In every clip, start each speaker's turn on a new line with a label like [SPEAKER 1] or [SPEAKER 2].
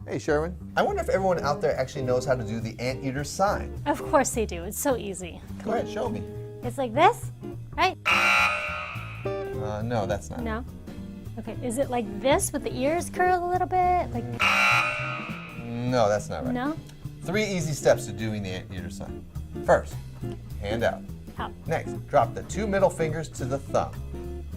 [SPEAKER 1] Hey Sherwin, I wonder if everyone out there actually knows how to do the anteater sign.
[SPEAKER 2] Of course they do. It's so easy.
[SPEAKER 1] Go ahead, show me.
[SPEAKER 2] It's like this, right?
[SPEAKER 1] No, that's not.
[SPEAKER 2] No? Okay, is it like this with the ears curled a little bit? Like.
[SPEAKER 1] No, that's not right.
[SPEAKER 2] No?
[SPEAKER 1] 3 easy steps to doing the anteater sign. First, hand out.
[SPEAKER 2] Out.
[SPEAKER 1] Next, drop the 2 middle fingers to the thumb.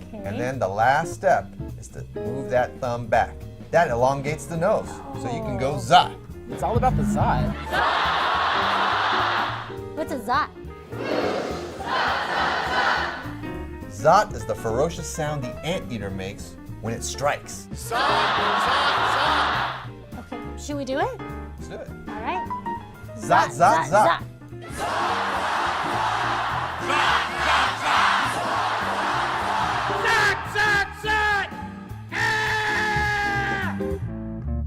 [SPEAKER 2] Okay.
[SPEAKER 1] And then the last step is to move that thumb back. That elongates the nose, so you can go zot.
[SPEAKER 3] It's all about the zot.
[SPEAKER 2] What's a zot?
[SPEAKER 1] Zot is the ferocious sound the anteater makes when it strikes.
[SPEAKER 2] Okay, should we do it?
[SPEAKER 1] Let's do it.
[SPEAKER 2] All right.
[SPEAKER 1] Zot, zot, zot.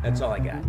[SPEAKER 3] That's all I got.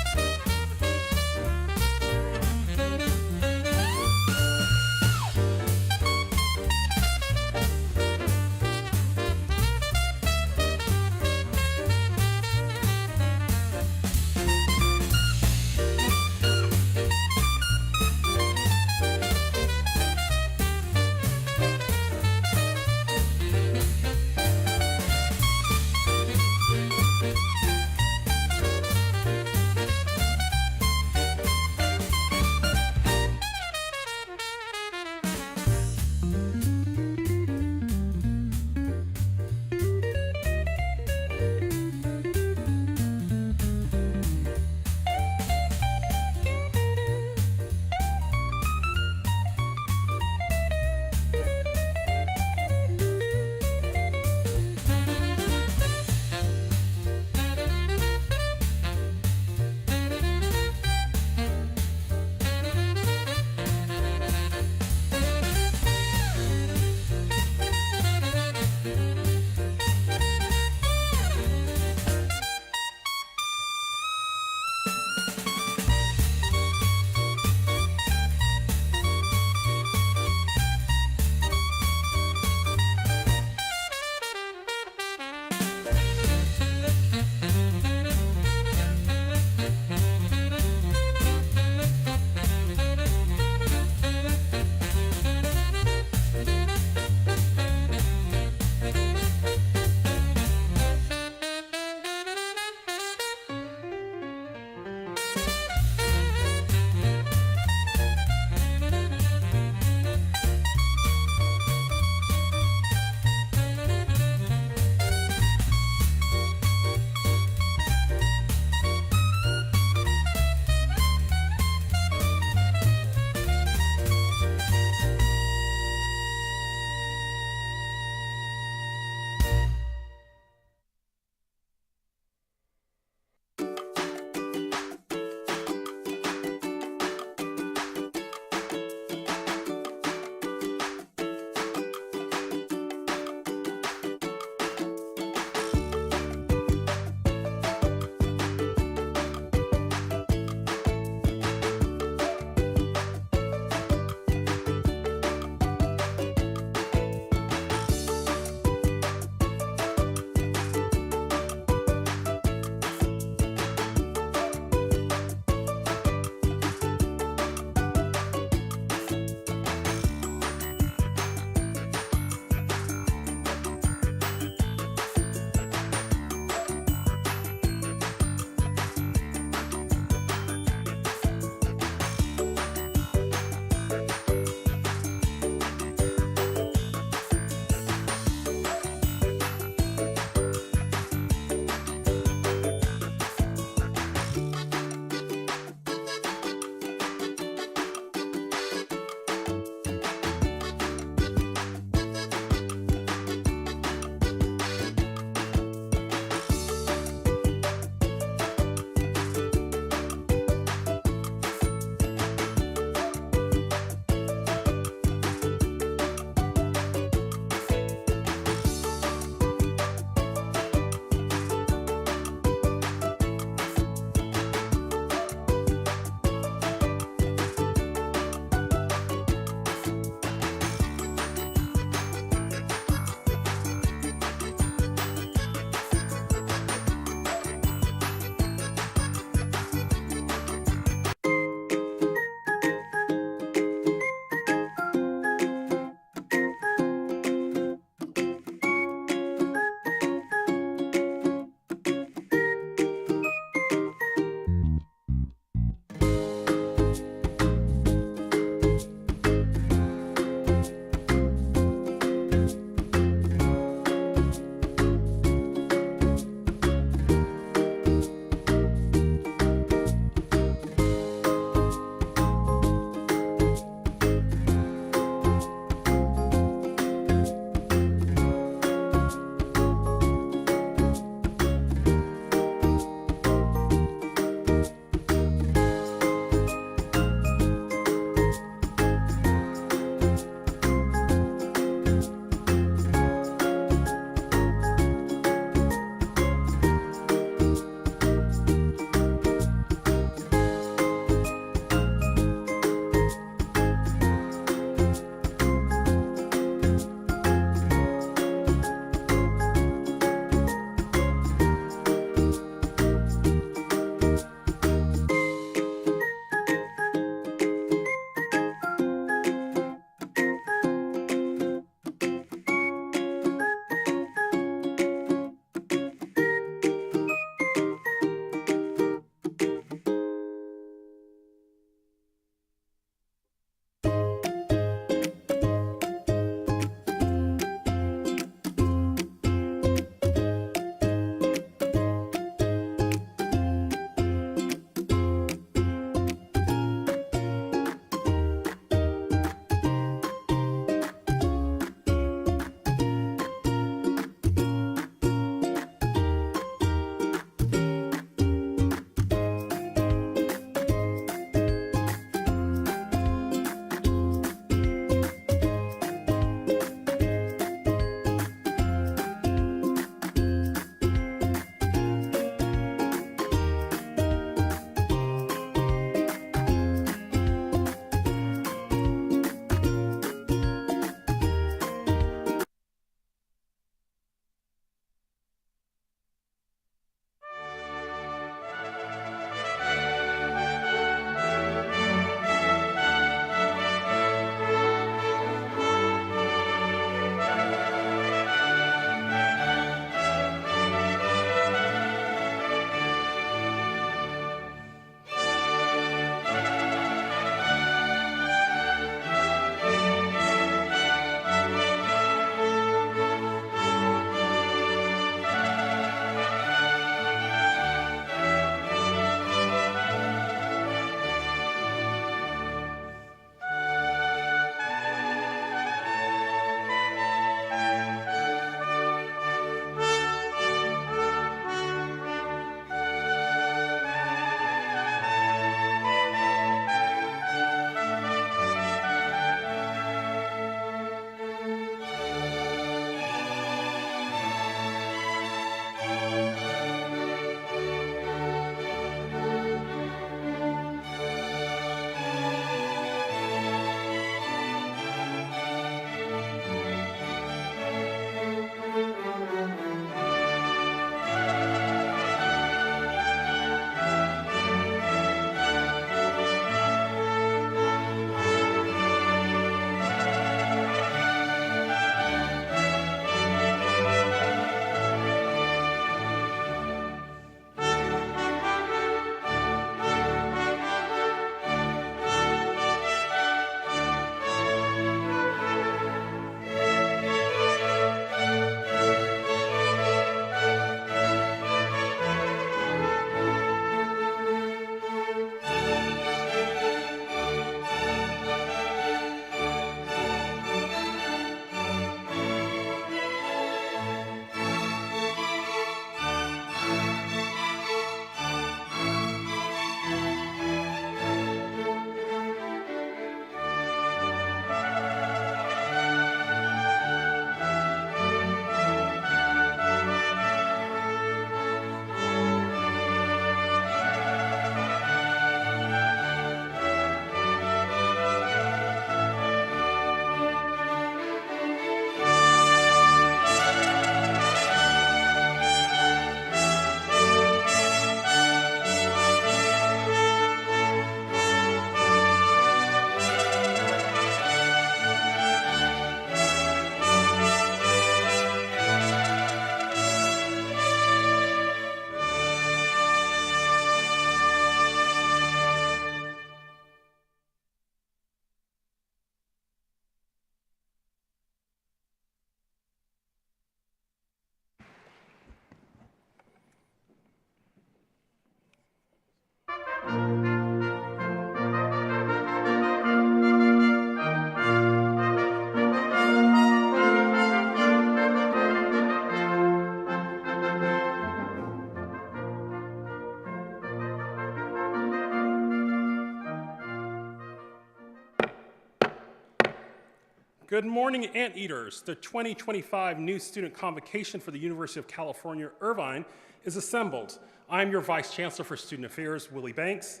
[SPEAKER 4] Good morning, Anteaters. The 2025 New Student Convocation for the University of California, Irvine is assembled. I'm your Vice Chancellor for Student Affairs, Willie Banks.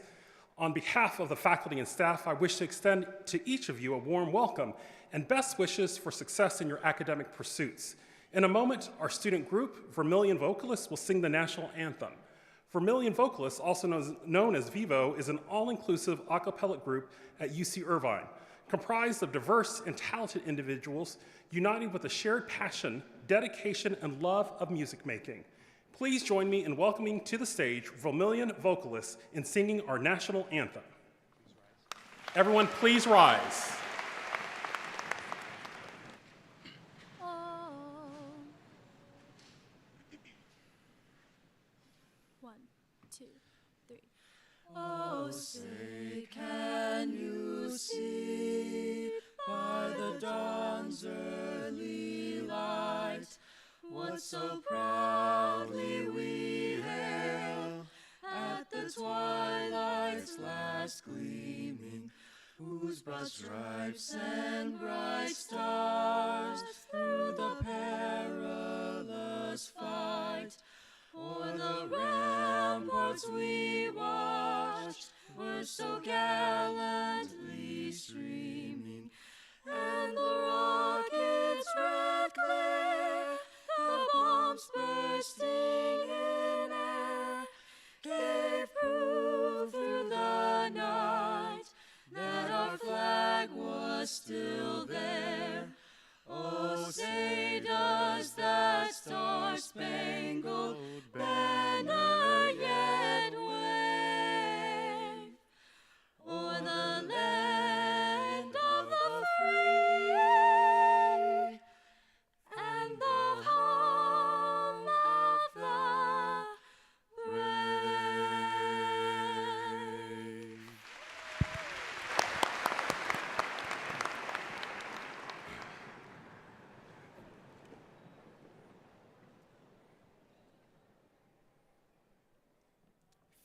[SPEAKER 4] On behalf of the faculty and staff, I wish to extend to each of you a warm welcome and best wishes for success in your academic pursuits. In a moment, our student group, Vermilion Vocalists, will sing the national anthem. Vermilion Vocalists, also known as Vivo, is an all-inclusive a cappella group at UC Irvine, comprised of diverse and talented individuals united with a shared passion, dedication, and love of music making. Please join me in welcoming to the stage Vermilion Vocalists in singing our national anthem. Everyone, please rise.
[SPEAKER 5] Oh, say, can you see by the dawn's early light what so proudly we hail at the twilight's last gleaming, whose broad stripes and bright stars through the perilous fight o'er the ramparts we watched were so gallantly streaming, and the rocket's red glare, the bombs bursting in air, gave proof through the night that our flag was still there. Oh, say does that star-spangled banner yet wave o'er the land of the free and the home of the brave?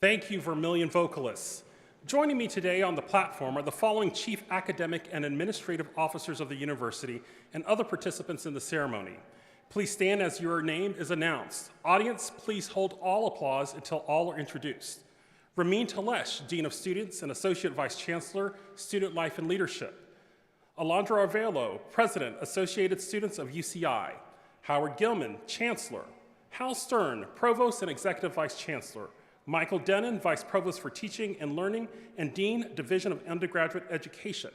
[SPEAKER 4] Thank you, Vermilion Vocalists. Joining me today on the platform are the following chief academic and administrative officers of the university and other participants in the ceremony. Please stand as your name is announced. Audience, please hold all applause until all are introduced. Ramin Talesh, Dean of Students and Associate Vice Chancellor, Student Life and Leadership. Alondra Arvelo, President, Associated Students of UCI. Howard Gilman, Chancellor. Hal Stern, Provost and Executive Vice Chancellor. Michael Denon, Vice Provost for Teaching and Learning and Dean, Division of Undergraduate Education.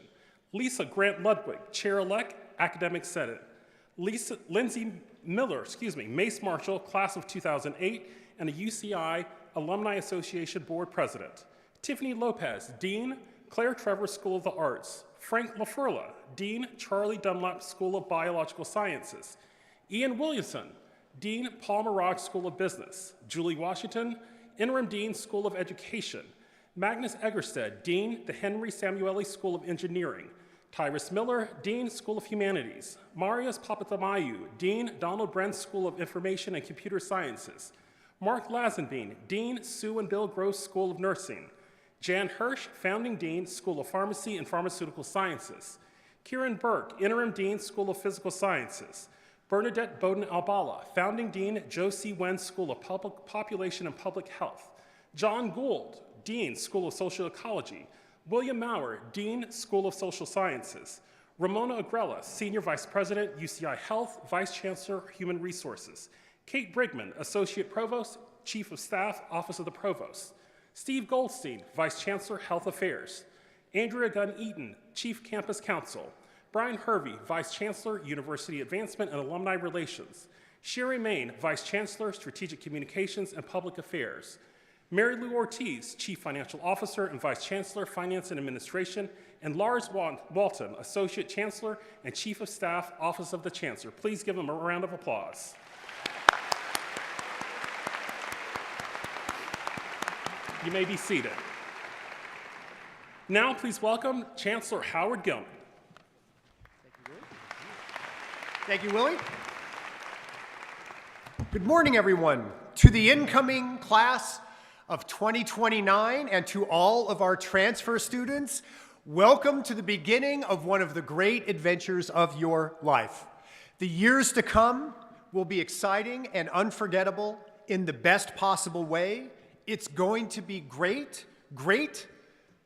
[SPEAKER 4] Lisa Grant-Ludwig, Chair-elect, Academic Senate. Lindsay Miller, Mace Marshall, Class of 2008, and a UCI Alumni Association Board President. Tiffany Lopez, Dean, Claire Trevor School of the Arts. Frank LaFurla, Dean, Charlie Dunlap School of Biological Sciences. Ian Williamson, Dean, Paul Merage School of Business. Julie Washington, Interim Dean, School of Education. Magnus Eggersted, Dean, the Henry Samueli School of Engineering. Tyrus Miller, Dean, School of Humanities. Marius Papatamayu, Dean, Donald Bren School of Information and Computer Sciences. Mark Lazenbein, Dean, Sue and Bill Gross School of Nursing. Jan Hirsch, Founding Dean, School of Pharmacy and Pharmaceutical Sciences. Kieran Burke, Interim Dean, School of Physical Sciences. Bernadette Bowden-Albala, Founding Dean, Joe C. Wen School of Population and Public Health. John Gould, Dean, School of Social Ecology. William Maurer, Dean, School of Social Sciences. Ramona Agrella, Senior Vice President, UCI Health, Vice Chancellor, Human Resources. Kate Brigman, Associate Provost, Chief of Staff, Office of the Provost. Steve Goldstein, Vice Chancellor, Health Affairs. Andrea Gunn-Eaton, Chief Campus Counsel. Brian Hervey, Vice Chancellor, University Advancement and Alumni Relations. Sherry Main, Vice Chancellor, Strategic Communications and Public Affairs. Mary Lou Ortiz, Chief Financial Officer and Vice Chancellor, Finance and Administration. And Lars Walton, Associate Chancellor and Chief of Staff, Office of the Chancellor. Please give them a round of applause. You may be seated. Now please welcome Chancellor Howard Gilman.
[SPEAKER 6] Thank you, Willie. Good morning, everyone. To the incoming class of 2029 and to all of our transfer students, Welcome to the beginning of one of the great adventures of your life. The years to come will be exciting and unforgettable in the best possible way. It's going to be great,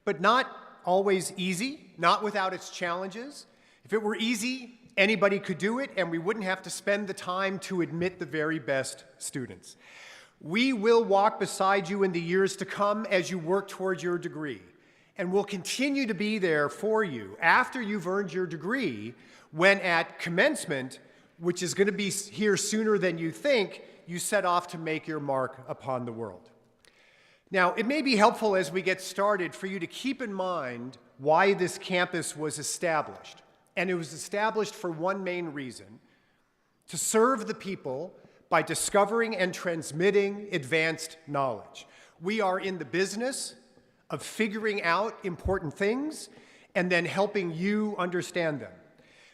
[SPEAKER 6] but not always easy, not without its challenges. If it were easy, anybody could do it, and we wouldn't have to spend the time to admit the very best students. We will walk beside you in the years to come as you work towards your degree. And we'll continue to be there for you after you've earned your degree when at commencement, which is going to be here sooner than you think, you set off to make your mark upon the world. Now, it may be helpful as we get started for you to keep in mind why this campus was established. And it was established for one main reason: to serve the people by discovering and transmitting advanced knowledge. We are in the business of figuring out important things and then helping you understand them.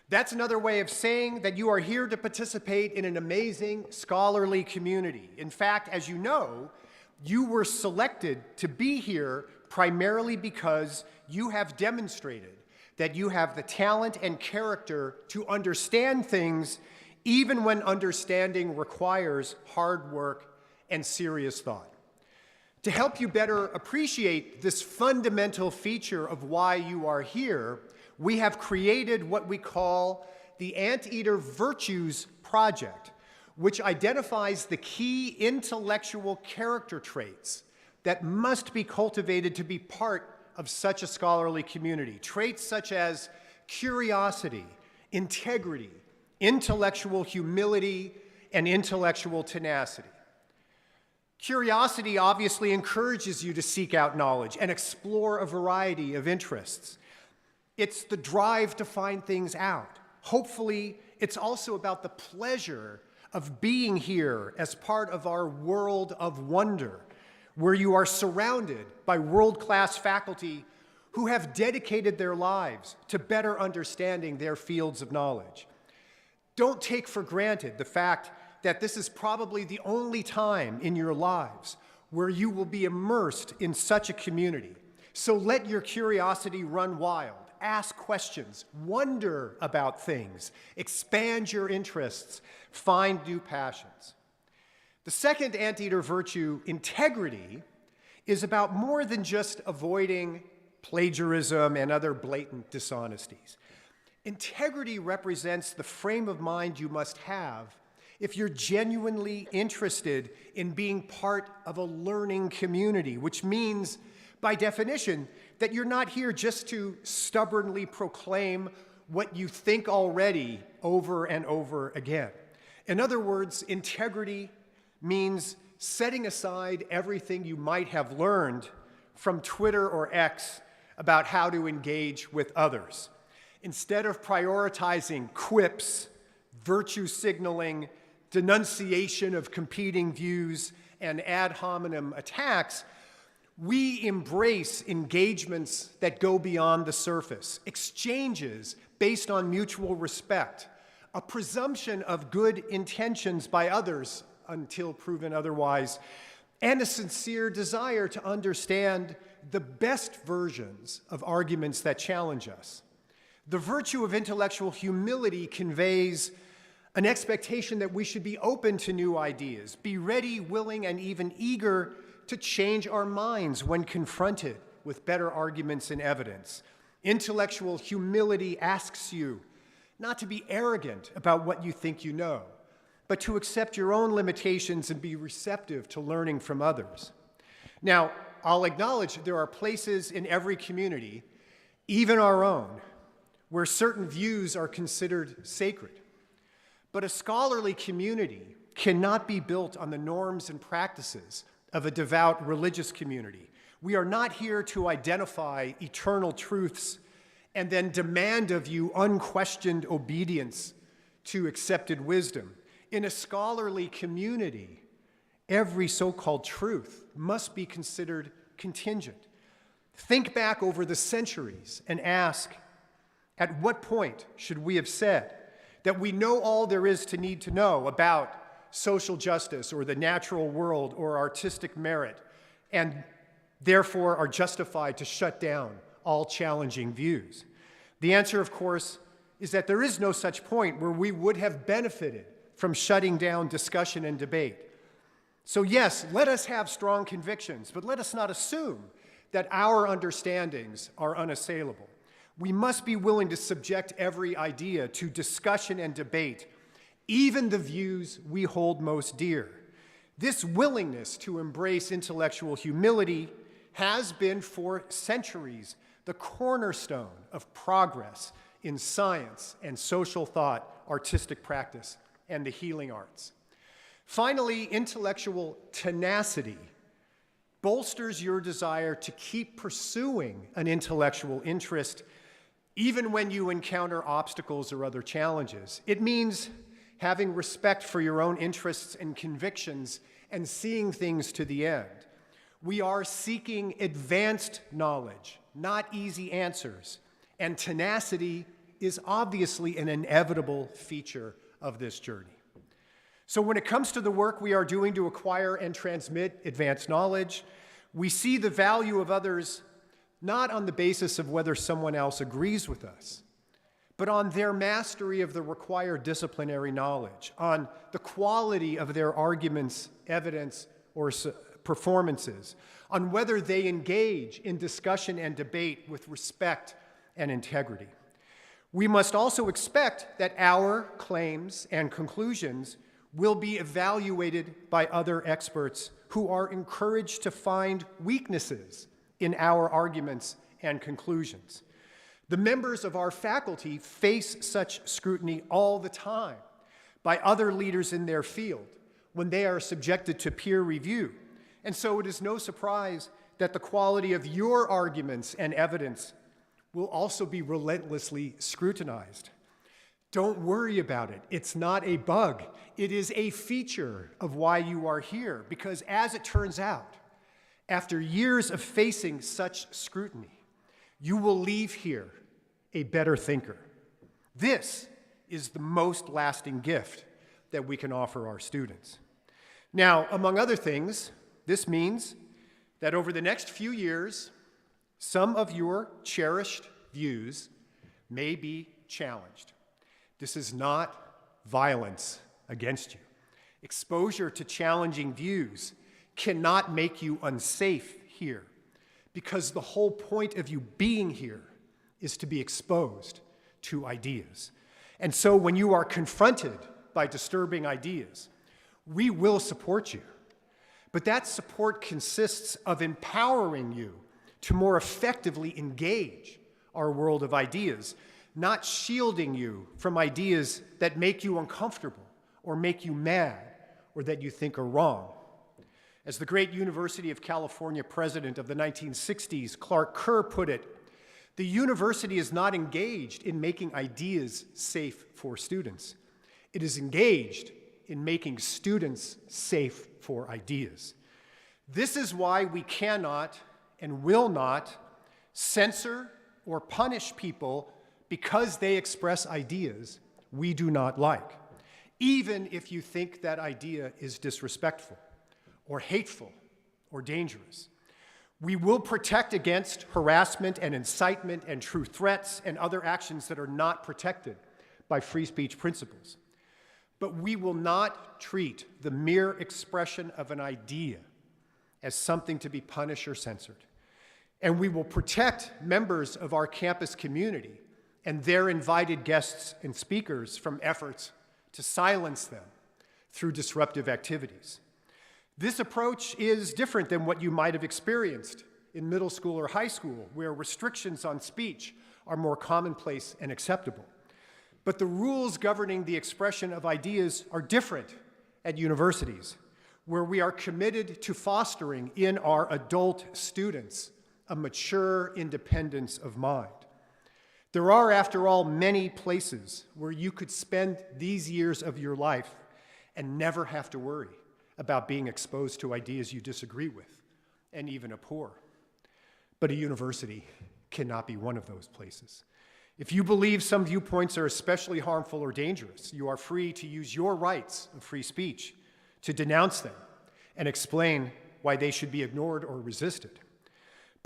[SPEAKER 6] That's another way of saying that you are here to participate in an amazing scholarly community. In fact, as you know, you were selected to be here primarily because you have demonstrated that you have the talent and character to understand things even when understanding requires hard work and serious thought. To help you better appreciate this fundamental feature of why you are here, we have created what we call the Anteater Virtues Project, which identifies the key intellectual character traits that must be cultivated to be part of such a scholarly community. Traits such as curiosity, integrity, intellectual humility, and intellectual tenacity. Curiosity obviously encourages you to seek out knowledge and explore a variety of interests. It's the drive to find things out. Hopefully, it's also about the pleasure of being here as part of our world of wonder, where you are surrounded by world-class faculty who have dedicated their lives to better understanding their fields of knowledge. Don't take for granted the fact that this is probably the only time in your lives where you will be immersed in such a community. So let your curiosity run wild. Ask questions, wonder about things, expand your interests, find new passions. The second anteater virtue, integrity, is about more than just avoiding plagiarism and other blatant dishonesties. Integrity represents the frame of mind you must have if you're genuinely interested in being part of a learning community, which means, by definition, that you're not here just to stubbornly proclaim what you think already over and over again. In other words, integrity means setting aside everything you might have learned from Twitter or X about how to engage with others. Instead of prioritizing quips, virtue signaling, denunciation of competing views, and ad hominem attacks, we embrace engagements that go beyond the surface, exchanges based on mutual respect, a presumption of good intentions by others until proven otherwise, and a sincere desire to understand the best versions of arguments that challenge us. The virtue of intellectual humility conveys an expectation that we should be open to new ideas, be ready, willing, and even eager to change our minds when confronted with better arguments and evidence. Intellectual humility asks you not to be arrogant about what you think you know, but to accept your own limitations and be receptive to learning from others. Now, I'll acknowledge there are places in every community, even our own, where certain views are considered sacred. But a scholarly community cannot be built on the norms and practices of a devout religious community. We are not here to identify eternal truths and then demand of you unquestioned obedience to accepted wisdom. In a scholarly community, every so-called truth must be considered contingent. Think back over the centuries and ask, at what point should we have said that we know all there is to need to know about social justice or the natural world or artistic merit, and therefore are justified to shut down all challenging views? The answer, of course, is that there is no such point where we would have benefited from shutting down discussion and debate. So yes, let us have strong convictions, but let us not assume that our understandings are unassailable. We must be willing to subject every idea to discussion and debate, even the views we hold most dear. This willingness to embrace intellectual humility has been for centuries the cornerstone of progress in science and social thought, artistic practice, and the healing arts. Finally, intellectual tenacity bolsters your desire to keep pursuing an intellectual interest even when you encounter obstacles or other challenges. It means having respect for your own interests and convictions and seeing things to the end. We are seeking advanced knowledge, not easy answers, and tenacity is obviously an inevitable feature of this journey. So when it comes to the work we are doing to acquire and transmit advanced knowledge, we see the value of others not on the basis of whether someone else agrees with us, but on their mastery of the required disciplinary knowledge, on the quality of their arguments, evidence, or performances, on whether they engage in discussion and debate with respect and integrity. We must also expect that our claims and conclusions will be evaluated by other experts who are encouraged to find weaknesses in our arguments and conclusions. The members of our faculty face such scrutiny all the time by other leaders in their field when they are subjected to peer review. And so it is no surprise that the quality of your arguments and evidence will also be relentlessly scrutinized. Don't worry about it. It's not a bug. It is a feature of why you are here, because as it turns out, after years of facing such scrutiny, you will leave here a better thinker. This is the most lasting gift that we can offer our students. Now, among other things, this means that over the next few years, some of your cherished views may be challenged. This is not violence against you. Exposure to challenging views cannot make you unsafe here, because the whole point of you being here is to be exposed to ideas. And so when you are confronted by disturbing ideas, we will support you. But that support consists of empowering you to more effectively engage our world of ideas, not shielding you from ideas that make you uncomfortable or make you mad or that you think are wrong. As the great University of California president of the 1960s, Clark Kerr, put it, the university is not engaged in making ideas safe for students. It is engaged in making students safe for ideas. This is why we cannot and will not censor or punish people because they express ideas we do not like, even if you think that idea is disrespectful or hateful or dangerous. We will protect against harassment and incitement and true threats and other actions that are not protected by free speech principles. But we will not treat the mere expression of an idea as something to be punished or censored. And we will protect members of our campus community and their invited guests and speakers from efforts to silence them through disruptive activities. This approach is different than what you might have experienced in middle school or high school, where restrictions on speech are more commonplace and acceptable. But the rules governing the expression of ideas are different at universities, where we are committed to fostering in our adult students a mature independence of mind. There are, after all, many places where you could spend these years of your life and never have to worry about being exposed to ideas you disagree with and even abhor. But a university cannot be one of those places. If you believe some viewpoints are especially harmful or dangerous, you are free to use your rights of free speech to denounce them and explain why they should be ignored or resisted.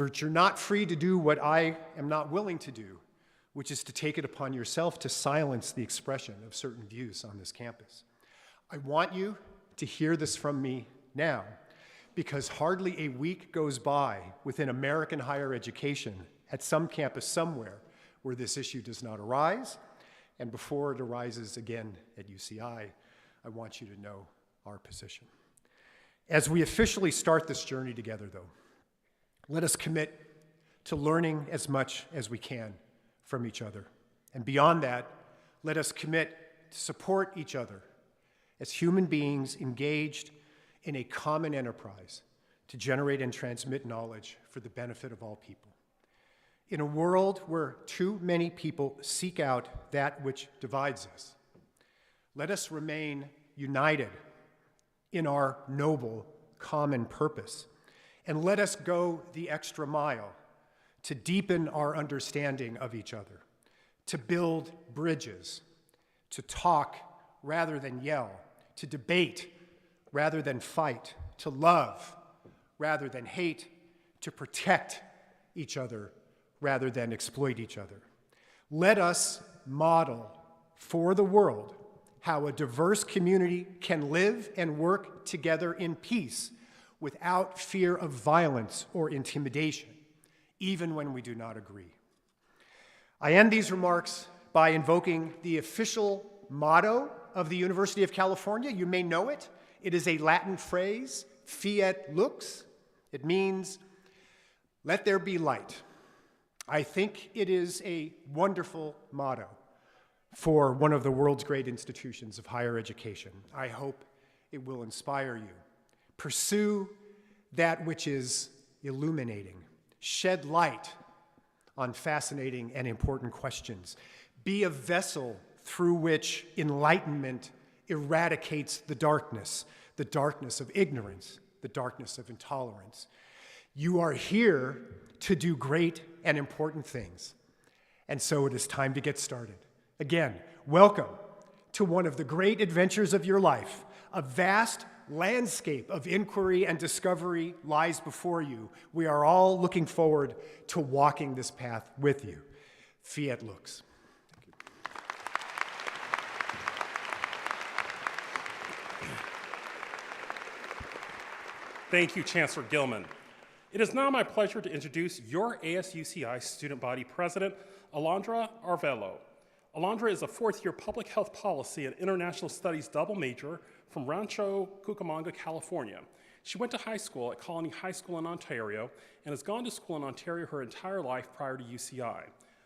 [SPEAKER 6] But you're not free to do what I am not willing to do, which is to take it upon yourself to silence the expression of certain views on this campus. I want you to hear this from me now, because hardly a week goes by within American higher education at some campus somewhere where this issue does not arise, and before it arises again at UCI, I want you to know our position. As we officially start this journey together, though, let us commit to learning as much as we can from each other. And beyond that, let us commit to support each other as human beings engaged in a common enterprise to generate and transmit knowledge for the benefit of all people. In a world where too many people seek out that which divides us, let us remain united in our noble common purpose, and let us go the extra mile to deepen our understanding of each other, to build bridges, to talk rather than yell, to debate rather than fight, to love rather than hate, to protect each other rather than exploit each other. Let us model for the world how a diverse community can live and work together in peace without fear of violence or intimidation, even when we do not agree. I end these remarks by invoking the official motto of the University of California. You may know it. It is a Latin phrase, fiat lux. It means, let there be light. I think it is a wonderful motto for one of the world's great institutions of higher education. I hope it will inspire you. Pursue that which is illuminating. Shed light on fascinating and important questions. Be a vessel through which enlightenment eradicates the darkness of ignorance, the darkness of intolerance. You are here to do great and important things, and so it is time to get started. Again, welcome to one of the great adventures of your life. A vast landscape of inquiry and discovery lies before you. We are all looking forward to walking this path with you. Fiat lux.
[SPEAKER 4] Thank you, Chancellor Gilman. It is now my pleasure to introduce your ASUCI Student Body President, Alondra Arvelo. Alondra is a fourth-year public health policy and international studies double major from Rancho Cucamonga, California. She went to high school at Colony High School in Ontario and has gone to school in Ontario her entire life prior to UCI.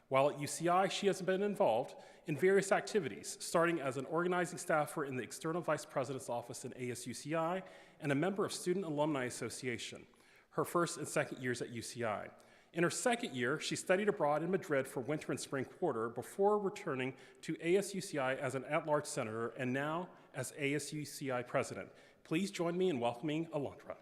[SPEAKER 4] While at UCI, she has been involved in various activities, starting as an organizing staffer in the External Vice President's Office in ASUCI and a member of Student Alumni Association, her first and second years at UCI. In her second year, she studied abroad in Madrid for winter and spring quarter before returning to ASUCI as an at-large senator and now as ASUCI president. Please join me in welcoming Alondra.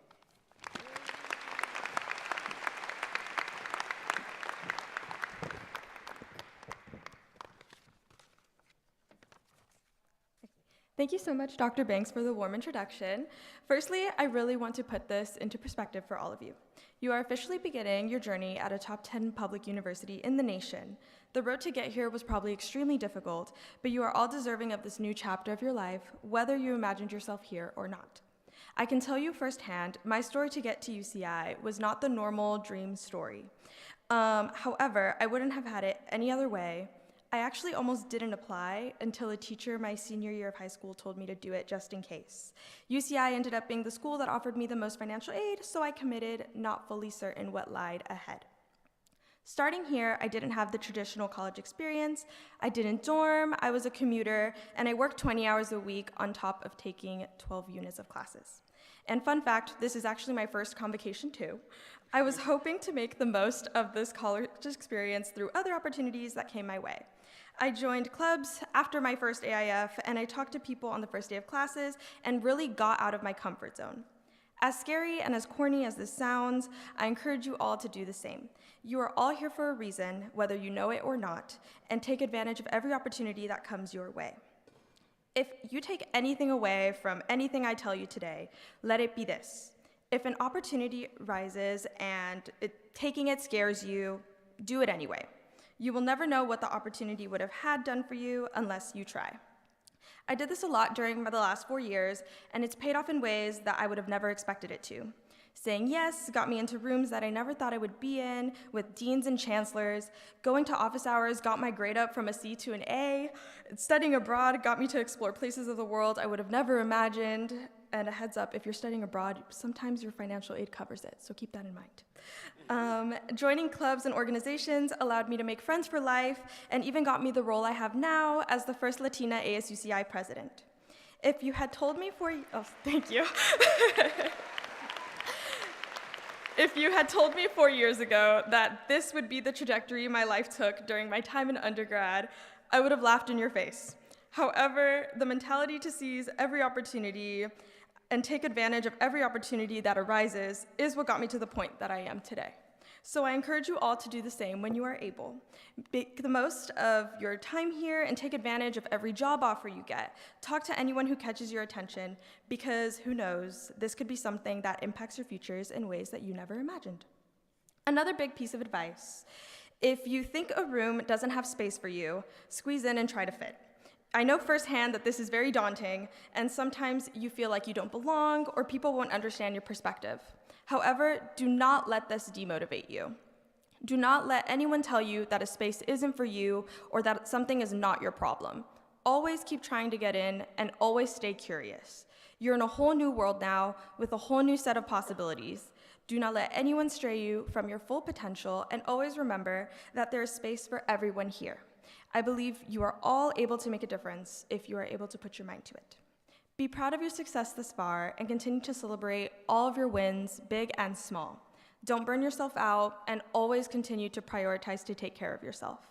[SPEAKER 7] Thank you so much, Dr. Banks, for the warm introduction. Firstly, I really want to put this into perspective for all of you. You are officially beginning your journey at a top 10 public university in the nation. The road to get here was probably extremely difficult, but you are all deserving of this new chapter of your life, whether you imagined yourself here or not. I can tell you firsthand, my story to get to UCI was not the normal dream story. However, I wouldn't have had it any other way. I actually almost didn't apply until a teacher my senior year of high school told me to do it just in case. UCI ended up being the school that offered me the most financial aid, so I committed, not fully certain what lied ahead. Starting here, I didn't have the traditional college experience. I didn't dorm, I was a commuter, and I worked 20 hours a week on top of taking 12 units of classes. And fun fact, this is actually my first convocation too. I was hoping to make the most of this college experience through other opportunities that came my way. I joined clubs after my first AIF, and I talked to people on the first day of classes and really got out of my comfort zone. As scary and as corny as this sounds, I encourage you all to do the same. You are all here for a reason, whether you know it or not, and take advantage of every opportunity that comes your way. If you take anything away from anything I tell you today, let it be this. If an opportunity rises and taking it scares you, do it anyway. You will never know what the opportunity would have had done for you unless you try. I did this a lot during the last 4 years, and it's paid off in ways that I would have never expected it to. Saying yes got me into rooms that I never thought I would be in with deans and chancellors. Going to office hours got my grade up from a C to an A. Studying abroad got me to explore places of the world I would have never imagined. And a heads up, if you're studying abroad, sometimes your financial aid covers it, so keep that in mind. Joining clubs and organizations allowed me to make friends for life and even got me the role I have now as the first Latina ASUCI president. If you had told me thank you. If you had told me 4 years ago that this would be the trajectory my life took during my time in undergrad, I would have laughed in your face. However, the mentality to seize every opportunity and take advantage of every opportunity that arises is what got me to the point that I am today. So I encourage you all to do the same when you are able. Make the most of your time here and take advantage of every job offer you get. Talk to anyone who catches your attention, because who knows, this could be something that impacts your futures in ways that you never imagined. Another big piece of advice: if you think a room doesn't have space for you, squeeze in and try to fit. I know firsthand that this is very daunting, and sometimes you feel like you don't belong or people won't understand your perspective. However, do not let this demotivate you. Do not let anyone tell you that a space isn't for you or that something is not your problem. Always keep trying to get in and always stay curious. You're in a whole new world now with a whole new set of possibilities. Do not let anyone stray you from your full potential, and always remember that there is space for everyone here. I believe you are all able to make a difference if you are able to put your mind to it. Be proud of your success thus far and continue to celebrate all of your wins, big and small. Don't burn yourself out, and always continue to prioritize to take care of yourself.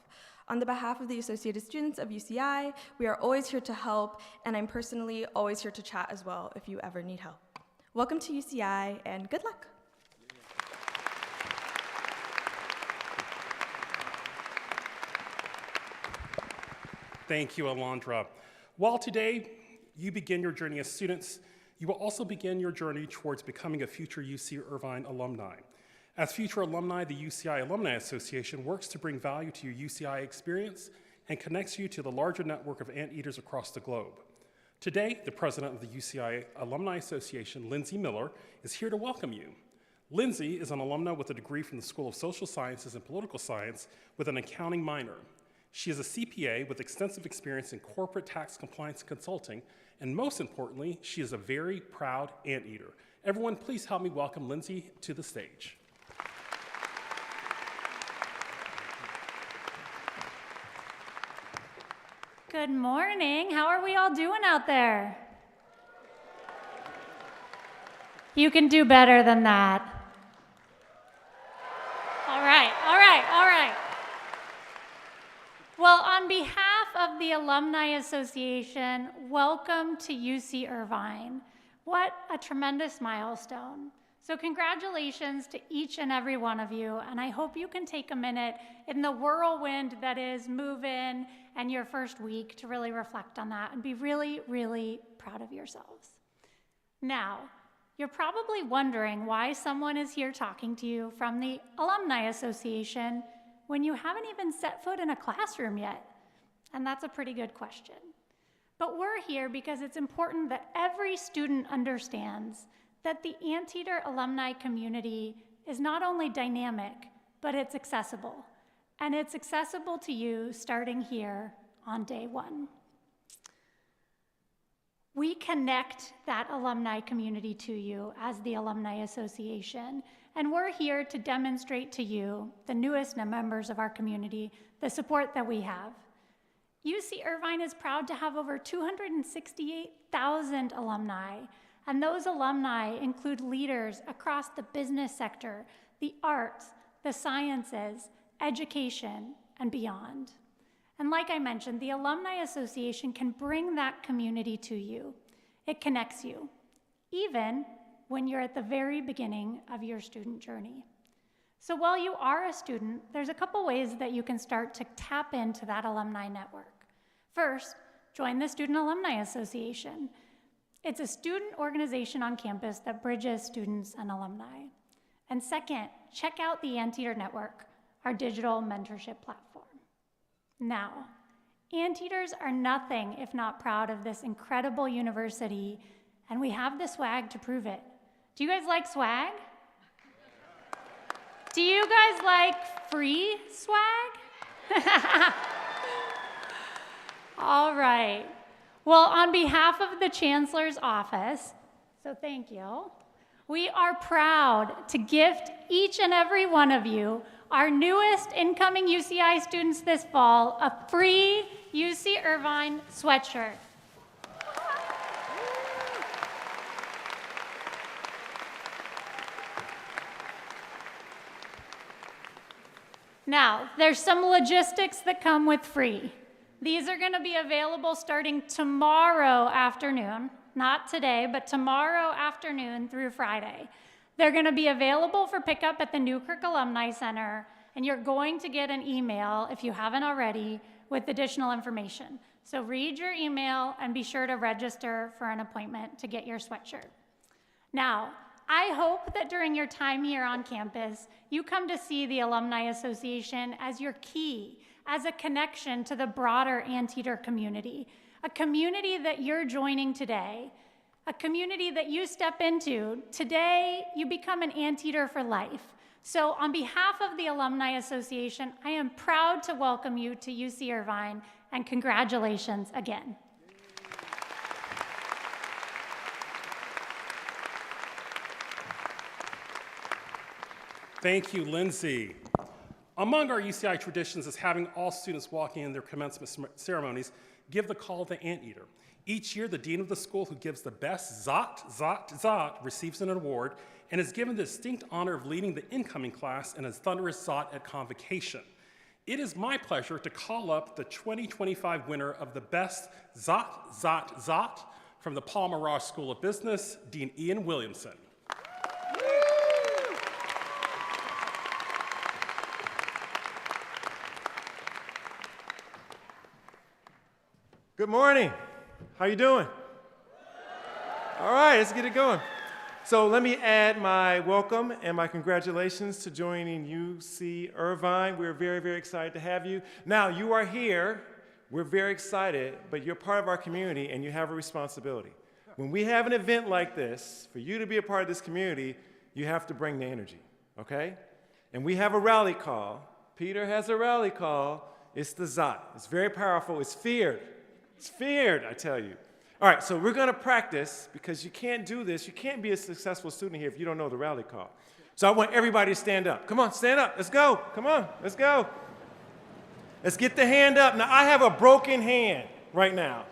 [SPEAKER 7] On the behalf of the Associated Students of UCI, we are always here to help, and I'm personally always here to chat as well if you ever need help. Welcome to UCI, and good luck.
[SPEAKER 4] Thank you, Alondra. While today you begin your journey as students, you will also begin your journey towards becoming a future UC Irvine alumni. As future alumni, the UCI Alumni Association works to bring value to your UCI experience and connects you to the larger network of anteaters across the globe. Today, the president of the UCI Alumni Association, Lindsay Miller, is here to welcome you. Lindsay is an alumna with a degree from the School of Social Sciences and Political Science with an accounting minor. She is a CPA with extensive experience in corporate tax compliance and consulting, and most importantly, she is a very proud anteater. Everyone, please help me welcome Lindsay to the stage.
[SPEAKER 2] Good morning. How are we all doing out there? You can do better than that. All right. Well, on behalf of the Alumni Association, welcome to UC Irvine. What a tremendous milestone. So congratulations to each and every one of you, and I hope you can take a minute in the whirlwind that is move-in and your first week to really reflect on that and be really, really proud of yourselves. Now, you're probably wondering why someone is here talking to you from the Alumni Association when you haven't even set foot in a classroom yet. And that's a pretty good question. But we're here because it's important that every student understands that the Anteater alumni community is not only dynamic, but it's accessible. And it's accessible to you starting here on day one. We connect that alumni community to you as the Alumni Association, and we're here to demonstrate to you, the newest members of our community, the support that we have. UC Irvine is proud to have over 268,000 alumni, and those alumni include leaders across the business sector, the arts, the sciences, education, and beyond. And like I mentioned, the Alumni Association can bring that community to you. It connects you, even when you're at the very beginning of your student journey. So while you are a student, there's a couple ways that you can start to tap into that alumni network. First, join the Student Alumni Association. It's a student organization on campus that bridges students and alumni. And second, check out the Anteater Network, our digital mentorship platform. Now, Anteaters are nothing if not proud of this incredible university, and we have the swag to prove it. Do you guys like swag? Do you guys like free swag? All right. Well, on behalf of the Chancellor's office, so thank you, we are proud to gift each and every one of you, our newest incoming UCI students this fall, a free UC Irvine sweatshirt. Now, there's some logistics that come with free. These are going to be available starting tomorrow afternoon, not today, but tomorrow afternoon through Friday. They're going to be available for pickup at the Newkirk Alumni Center, and you're going to get an email, if you haven't already, with additional information. So read your email and be sure to register for an appointment to get your sweatshirt. Now, I hope that during your time here on campus, you come to see the Alumni Association as your key, as a connection to the broader Anteater community, a community that you're joining today, a community that you step into. Today, you become an Anteater for life. So on behalf of the Alumni Association, I am proud to welcome you to UC Irvine, and congratulations again.
[SPEAKER 4] Thank you, Lindsay. Among our UCI traditions is having all students walking in their commencement ceremonies give the call to Anteater. Each year, the dean of the school who gives the best Zot receives an award and is given the distinct honor of leading the incoming class in a thunderous Zot at Convocation. It is my pleasure to call up the 2025 winner of the best Zot from the Paul Mirage School of Business, Dean Ian Williamson.
[SPEAKER 8] Good morning. How you doing? All right, let's get it going. So let me add my welcome and my congratulations to joining UC Irvine. We're very, very excited to have you. Now, you are here. We're very excited, but you're part of our community and you have a responsibility. When we have an event like this, for you to be a part of this community, you have to bring the energy, okay? And we have a rally call. Peter has a rally call. It's the Zot. It's very powerful. It's feared. It's feared, I tell you. All right, so we're going to practice because you can't do this. You can't be a successful student here if you don't know the rally call. So I want everybody to stand up. Come on, stand up. Let's go. Come on, let's go. Let's get the hand up. Now, I have a broken hand right now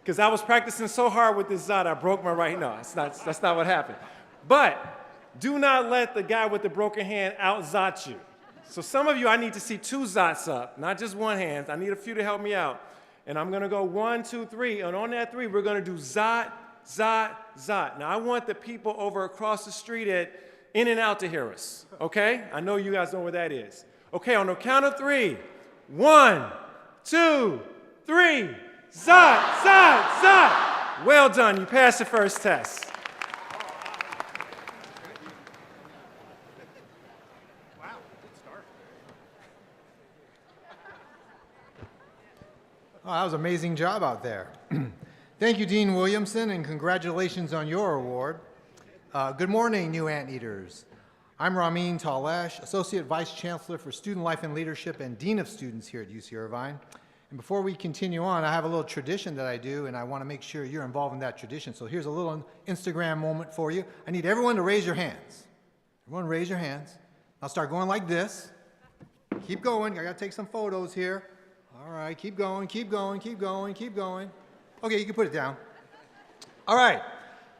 [SPEAKER 8] because I was practicing so hard with this Zot, I broke my right. No, that's not what happened. But do not let the guy with the broken hand out-Zot you. So some of you, I need to see 2 Zots up, not just one hand. I need a few to help me out. And I'm going to go 1, 2, 3. And on that 3, we're going to do Zot, Zot, Zot. Now, I want the people over across the street at In-N-Out to hear us, okay? I know you guys know where that is. Okay, on the count of 3. 1, 2, 3. Zot, Zot, Zot. Well done. You passed the first test.
[SPEAKER 1] Oh, that was an amazing job out there. Thank you, Dean Williamson, and congratulations on your award. Good morning, new Anteaters. I'm Ramin Talesh, Associate Vice Chancellor for Student Life and Leadership and Dean of Students here at UC Irvine. And before we continue on, I have a little tradition that I do, and I want to make sure you're involved in that tradition. So here's a little Instagram moment for you. I need everyone to raise your hands. Everyone raise your hands. I'll start going like this. Keep going. I got to take some photos here. All right, keep going, keep going, keep going, keep going. Okay, you can put it down. All right.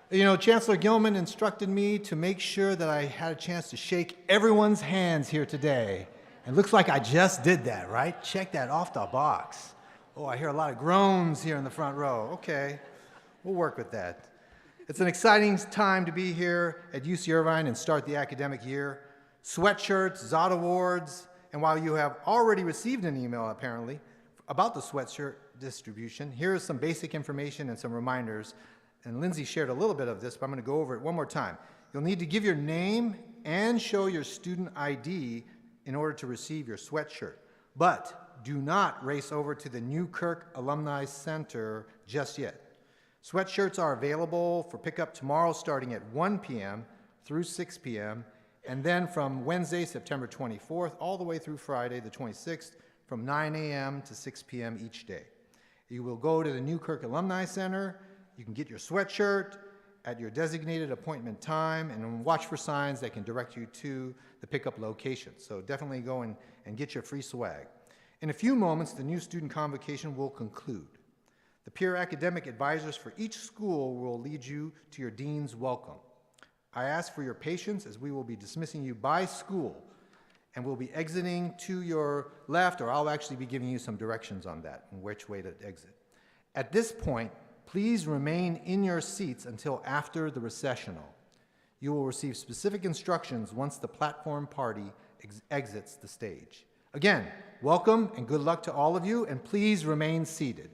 [SPEAKER 1] You know, Chancellor Gilman instructed me to make sure that I had a chance to shake everyone's hands here today. And it looks like I just did that, right? Check that off the box. Oh, I hear a lot of groans here in the front row. Okay, we'll work with that. It's an exciting time to be here at UC Irvine and start the academic year. Sweatshirts, Zot Awards, and while you have already received an email, apparently, about the sweatshirt distribution, here is some basic information and some reminders and Lindsay shared a little bit of this, but I'm going to go over it one more time. You'll need to give your name and show your student ID in order to receive your sweatshirt. But do not race over to the Newkirk Alumni Center just yet. Sweatshirts are available for pickup tomorrow starting at 1 p.m. through 6 p.m., and then from Wednesday, September 24th, all the way through Friday, the 26th, from 9 a.m. to 6 p.m. each day. You will go to the Newkirk Alumni Center. You can get your sweatshirt at your designated appointment time and watch for signs that can direct you to the pickup location. So definitely go and get your free swag. In a few moments, the new student convocation will conclude. The peer academic advisors for each school will lead you to your dean's welcome. I ask for your patience as we will be dismissing you by school and we'll be exiting to your left, or I'll actually be giving you some directions on that and which way to exit. At this point, please remain in your seats until after the recessional. You will receive specific instructions once the platform party exits the stage. Again, welcome and good luck to all of you, and please remain seated.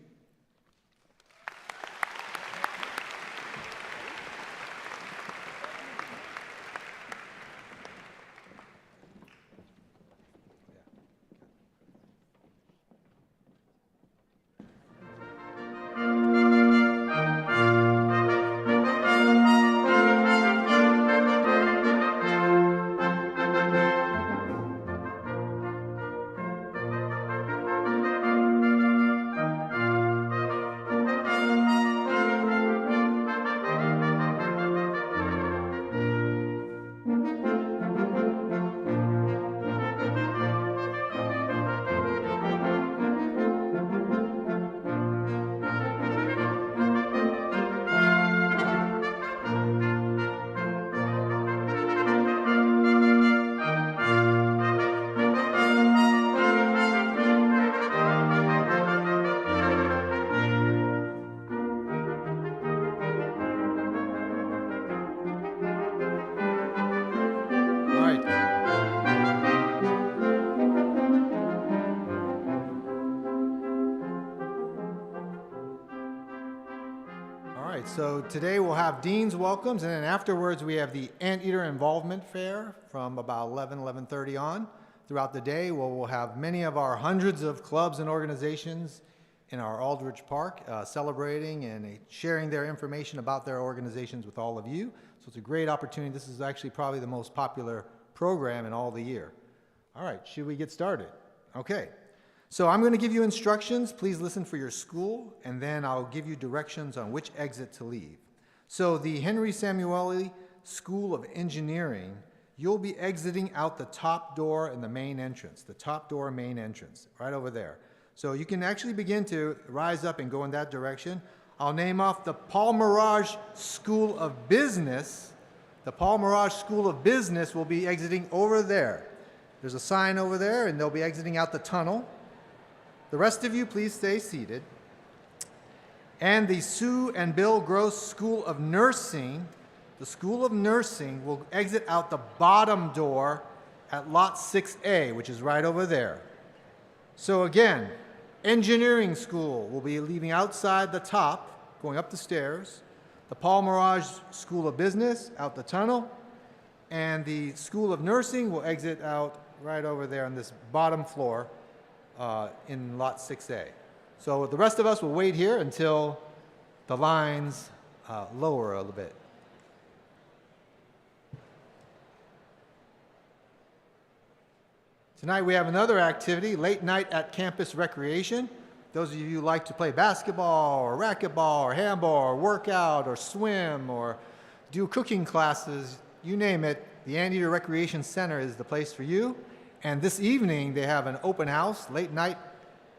[SPEAKER 1] So today we'll have Dean's Welcomes, and then afterwards we have the Anteater Involvement Fair from about 11:30 on. Throughout the day, we'll have many of our hundreds of clubs and organizations in our Aldridge Park celebrating and sharing their information about their organizations with all of you. So it's a great opportunity. This is actually probably the most popular program in all the year. All right, should we get started? Okay. So I'm going to give you instructions. Please listen for your school, and then I'll give you directions on which exit to leave. So the Henry Samueli School of Engineering, you'll be exiting out the top door in the main entrance, the top door main entrance, right over there. So you can actually begin to rise up and go in that direction. I'll name off the Paul Mirage School of Business. The Paul Mirage School of Business will be exiting over there. There's a sign over there, and they'll be exiting out the tunnel. The rest of you, please stay seated. And the Sue and Bill Gross School of Nursing, the School of Nursing will exit out the bottom door at Lot 6A, which is right over there. So again, Engineering School will be leaving outside the top, going up the stairs. The Paul Mirage School of Business out the tunnel. And the School of Nursing will exit out right over there on this bottom floor in Lot 6A. So the rest of us will wait here until the lines lower a little bit. Tonight we have another activity, late night at campus recreation. Those of you who like to play basketball or racquetball or handball or work out or swim or do cooking classes, you name it, the Anteater Recreation Center is the place for you. And this evening, they have an open house, late night,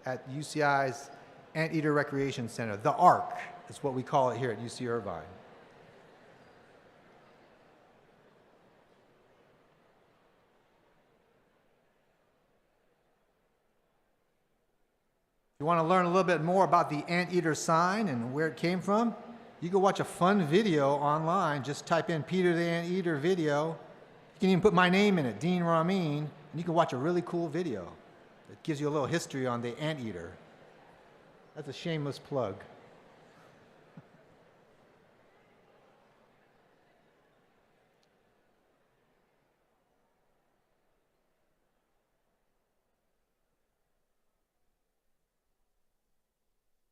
[SPEAKER 1] at UCI's Anteater Recreation Center. The ARC is what we call it here at UC Irvine. If you want to learn a little bit more about the Anteater sign and where it came from, you can watch a fun video online. Just type in Peter the Anteater video. You can even put my name in it, Dean Ramin. And you can watch a really cool video that gives you a little history on the anteater. That's a shameless plug.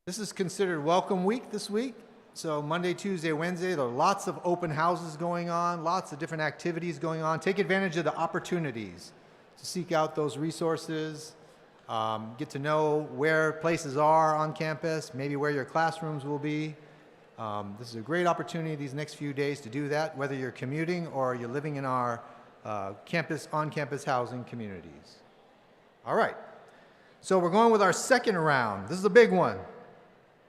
[SPEAKER 1] This is considered Welcome Week this week. So Monday, Tuesday, Wednesday, there are lots of open houses going on, lots of different activities going on. Take advantage of the opportunities to seek out those resources, get to know where places are on campus, maybe where your classrooms will be. This is a great opportunity these next few days to do that, whether you're commuting or you're living in our on-campus housing communities. All right, so we're going with our second round. This is a big one.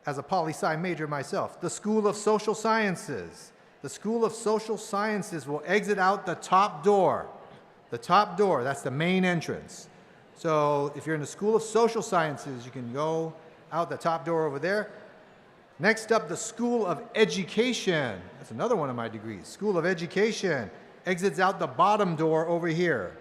[SPEAKER 1] As a poli-sci major myself, the School of Social Sciences. The School of Social Sciences will exit out the top door. The top door, that's the main entrance. So if you're in the School of Social Sciences, you can go out the top door over there. Next up, the School of Education. That's another one of my degrees. School of Education exits out the bottom door over here.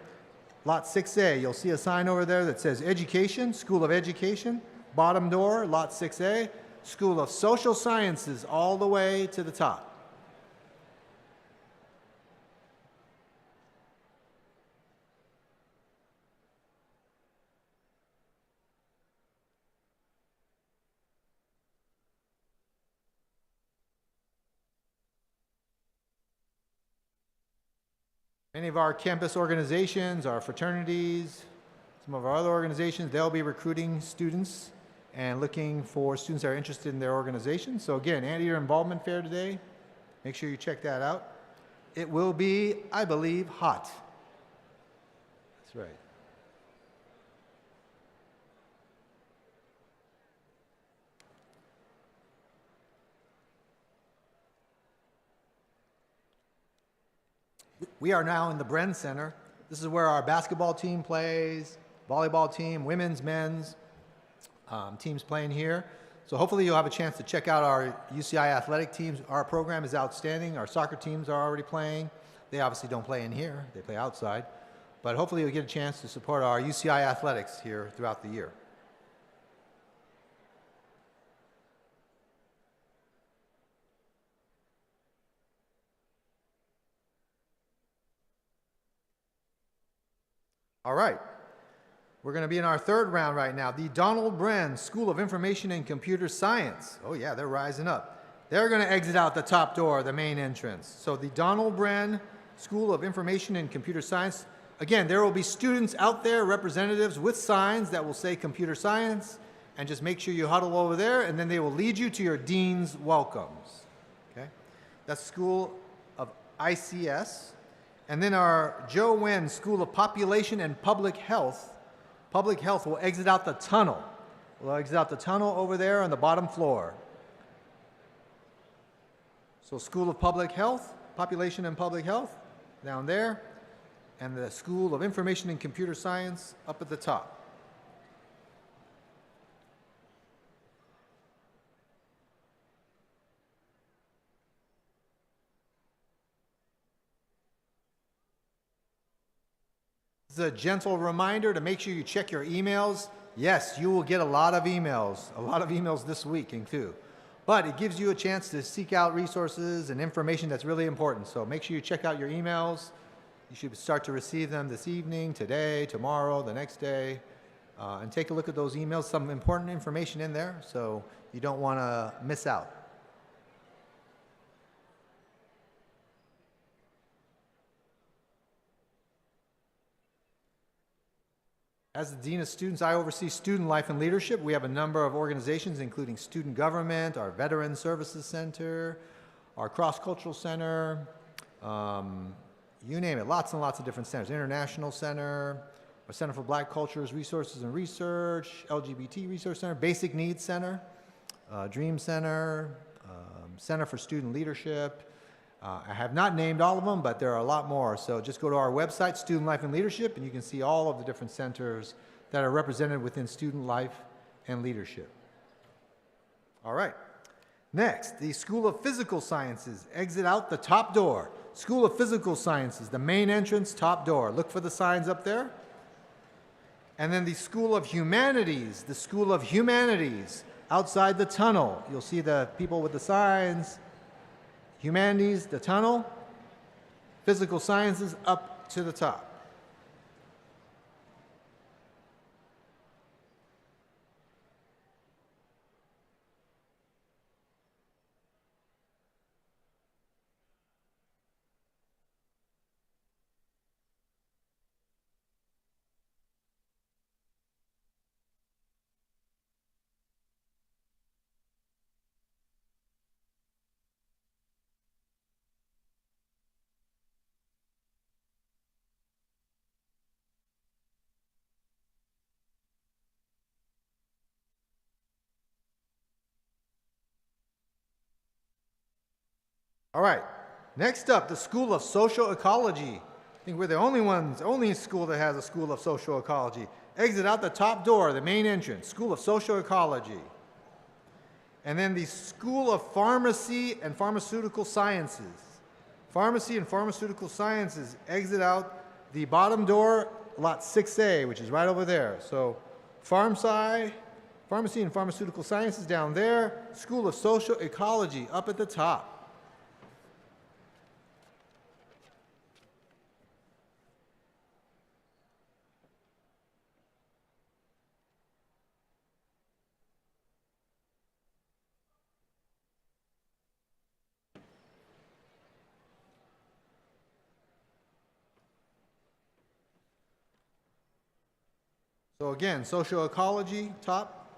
[SPEAKER 1] Lot 6A, you'll see a sign over there that says Education, School of Education. Bottom door, Lot 6A. School of Social Sciences all the way to the top. Many of our campus organizations, our fraternities, some of our other organizations, they'll be recruiting students and looking for students that are interested in their organization. So again, Anteater Involvement Fair today. Make sure you check that out. It will be, I believe, hot. That's right. We are now in the Bren Center. This is where our basketball team plays, volleyball team, women's, men's. Teams playing here. So hopefully you'll have a chance to check out our UCI athletic teams. Our program is outstanding. Our soccer teams are already playing. They obviously don't play in here. They play outside. But hopefully you'll get a chance to support our UCI athletics here throughout the year. All right. We're going to be in our third round right now. The Donald Bren School of Information and Computer Science. Oh yeah, they're rising up. They're going to exit out the top door, the main entrance. So the Donald Bren School of Information and Computer Science. Again, there will be students out there, representatives with signs that will say computer science, and just make sure you huddle over there, and then they will lead you to your dean's welcomes. Okay? That's School of ICS. And then our Joe Wen School of Population and Public Health. Public Health will exit out the tunnel. We'll exit out the tunnel over there on the bottom floor. So School of Public Health, Population and Public Health, down there, and the School of Information and Computer Science up at the top. This is a gentle reminder to make sure you check your emails. Yes, you will get a lot of emails this week too. But it gives you a chance to seek out resources and information that's really important. So make sure you check out your emails. You should start to receive them this evening, today, tomorrow, the next day. And take a look at those emails, some important information in there, so you don't want to miss out. As the Dean of Students, I oversee student life and leadership. We have a number of organizations, including student government, our Veteran Services Center, our Cross-Cultural Center, you name it, lots and lots of different centers. International Center, our Center for Black Cultures, Resources and Research, LGBT Resource Center, Basic Needs Center, Dream Center, Center for Student Leadership. I have not named all of them, but there are a lot more. So just go to our website, Student Life and Leadership, and you can see all of the different centers that are represented within student life and leadership. All right. Next, the School of Physical Sciences. Exit out the top door. School of Physical Sciences, the main entrance, top door. Look for the signs up there. And then the School of Humanities. The School of Humanities, outside the tunnel. You'll see the people with the signs. Humanities, the tunnel, physical sciences up to the top. All right, next up, the School of Social Ecology. I think we're the only school that has a School of Social Ecology. Exit out the top door, the main entrance, School of Social Ecology. And then the School of Pharmacy and Pharmaceutical Sciences. Pharmacy and Pharmaceutical Sciences, exit out the bottom door, lot 6A, which is right over there. So Pharmacy and Pharmaceutical Sciences down there, School of Social Ecology up at the top. So again, social ecology, top,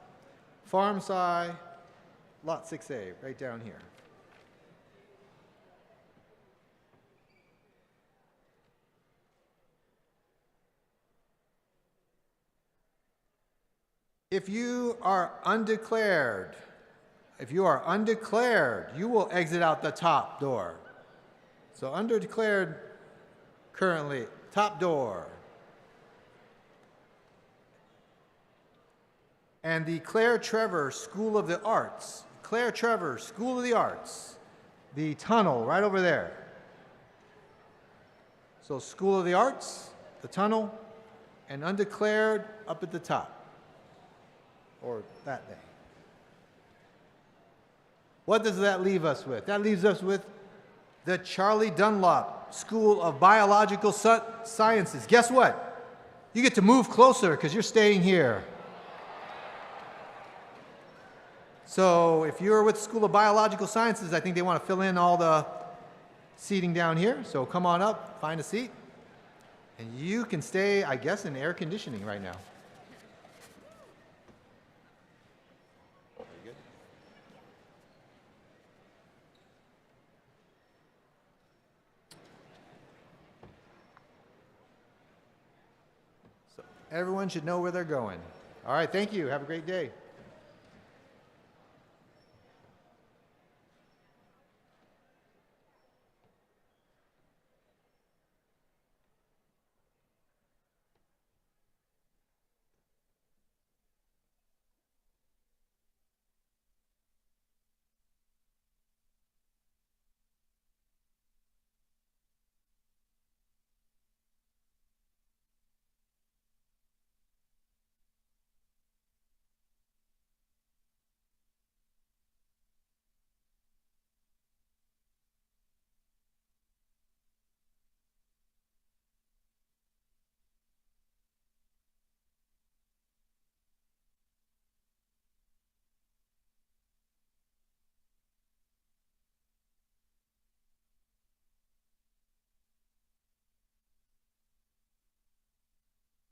[SPEAKER 1] farm sci, lot 6A, right down here. If you are undeclared, you will exit out the top door. So undeclared currently, top door. And the Claire Trevor School of the Arts, the tunnel right over there. So School of the Arts, the tunnel, and undeclared up at the top, or that day. What does that leave us with? That leaves us with the Charlie Dunlop School of Biological Sciences. Guess what? You get to move closer because you're staying here. So if you're with School of Biological Sciences, I think they want to fill in all the seating down here. So come on up, find a seat. And you can stay, I guess, in air conditioning right now. So everyone should know where they're going. All right, thank you. Have a great day.